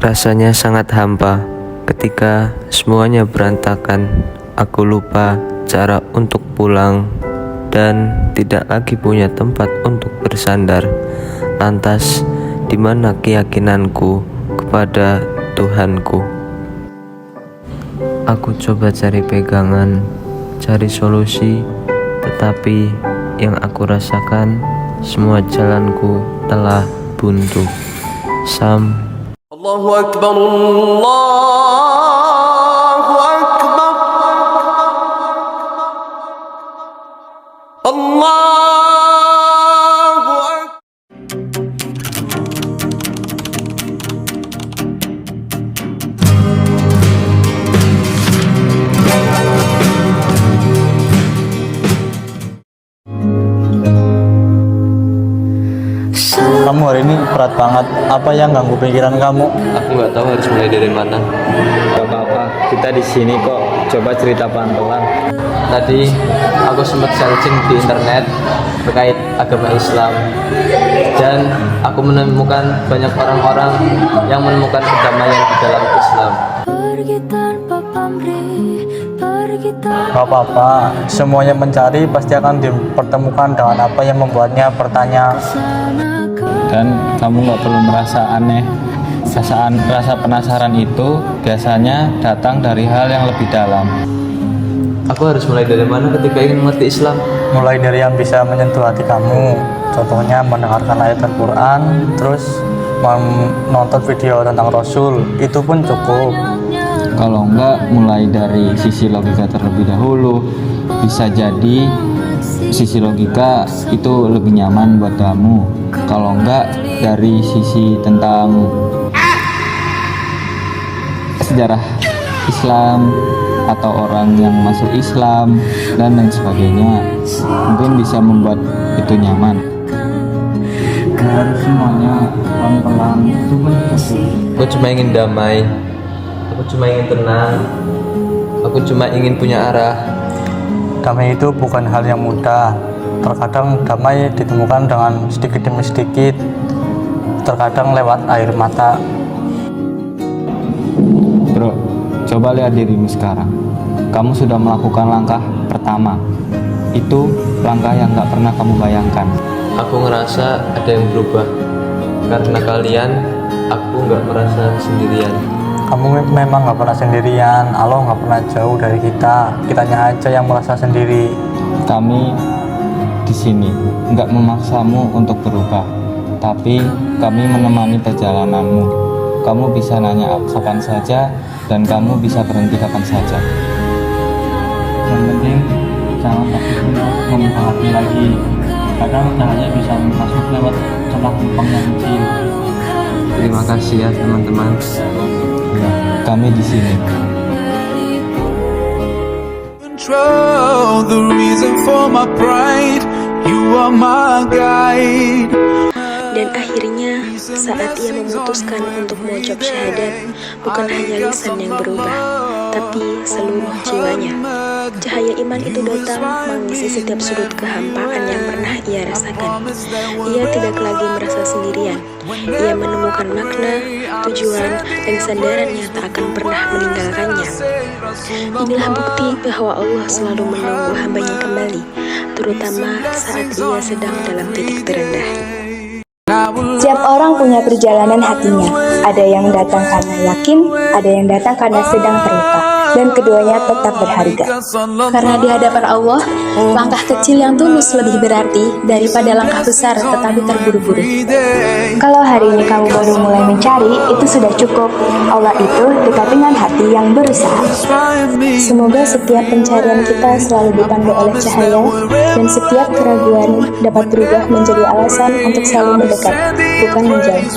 Rasanya sangat hampa ketika semuanya berantakan. Aku lupa cara untuk pulang dan tidak lagi punya tempat untuk bersandar. Lantas, di mana keyakinanku kepada Tuhanku? Aku coba cari pegangan, cari solusi, tetapi yang aku rasakan, semua jalanku telah buntu. Sam. Allahu Akbar, Allahu Akbar, Allahu Akbar. Kamu hari ini berat banget. Apa yang ganggu pikiran kamu? Aku nggak tahu harus mulai dari mana. Gak apa-apa, kita di sini kok. Coba cerita pelan-pelan. Tadi aku sempat searching di internet terkait agama Islam, dan aku menemukan banyak orang-orang yang menemukan kedamaian di dalam Islam. Gak apa-apa, semuanya mencari pasti akan dipertemukan dengan apa yang membuatnya bertanya. Dan kamu nggak perlu merasa aneh. Rasa penasaran itu biasanya datang dari hal yang lebih dalam. Aku harus mulai dari mana ketika ingin mengerti Islam? Mulai dari yang bisa menyentuh hati kamu. Contohnya mendengarkan ayat Al-Quran, terus menonton video tentang Rasul, itu pun cukup. Kalau enggak, mulai dari sisi logika terlebih dahulu. Bisa jadi sisi logika itu lebih nyaman buat kamu. Kalau enggak, dari sisi tentang sejarah Islam atau orang yang masuk Islam dan lain sebagainya, mungkin bisa membuat itu nyaman. Dan semuanya pelan-pelan itu Aku cuma ingin damai, aku cuma ingin tenang, aku cuma ingin punya arah. Damai itu bukan hal yang mudah. Terkadang damai ditemukan dengan sedikit demi sedikit, terkadang lewat air mata. Bro, coba lihat dirimu sekarang. Kamu sudah melakukan langkah pertama. Itu langkah yang gak pernah kamu bayangkan. Aku ngerasa ada yang berubah. Karena kalian, aku gak merasa sendirian. Kamu memang gak pernah sendirian. Allah gak pernah jauh dari kita. Kitanya aja yang merasa sendiri. Kami di sini nggak memaksamu untuk berubah, tapi kami menemani perjalananmu. Kamu bisa nanya kapan saja, dan kamu bisa berhenti kapan saja. Yang penting jangan takut membuka hati lagi. Kadang cahaya bisa masuk lewat celah lubang yang kecil. Terima kasih ya teman-teman. Ya, kami di sini. Control the reason for my pride. You are my guide. Dan akhirnya saat ia memutuskan untuk mengucap syahadat, bukan hanya lisan yang berubah, tapi seluruh jiwanya. Cahaya iman itu datang mengisi setiap sudut kehampaan yang pernah ia rasakan. Ia tidak lagi merasa sendirian. Ia menemukan makna, tujuan, dan sandaran yang tak akan pernah meninggalkannya. Inilah bukti bahwa Allah selalu menunggu hambanya kembali, terutama saat ia sedang dalam titik terendah. Setiap orang punya perjalanan hatinya. Ada yang datang karena yakin, ada yang datang karena sedang terluka, dan keduanya tetap berharga. Karena di hadapan Allah, langkah kecil yang tulus lebih berarti daripada langkah besar tetapi terburu-buru. Kalau hari ini kamu baru mulai mencari, itu sudah cukup. Allah itu dekat dengan hati yang berusaha. Semoga setiap pencarian kita selalu dipandu oleh cahaya, dan setiap keraguan dapat berubah menjadi alasan untuk selalu mendekat, bukan menjauh.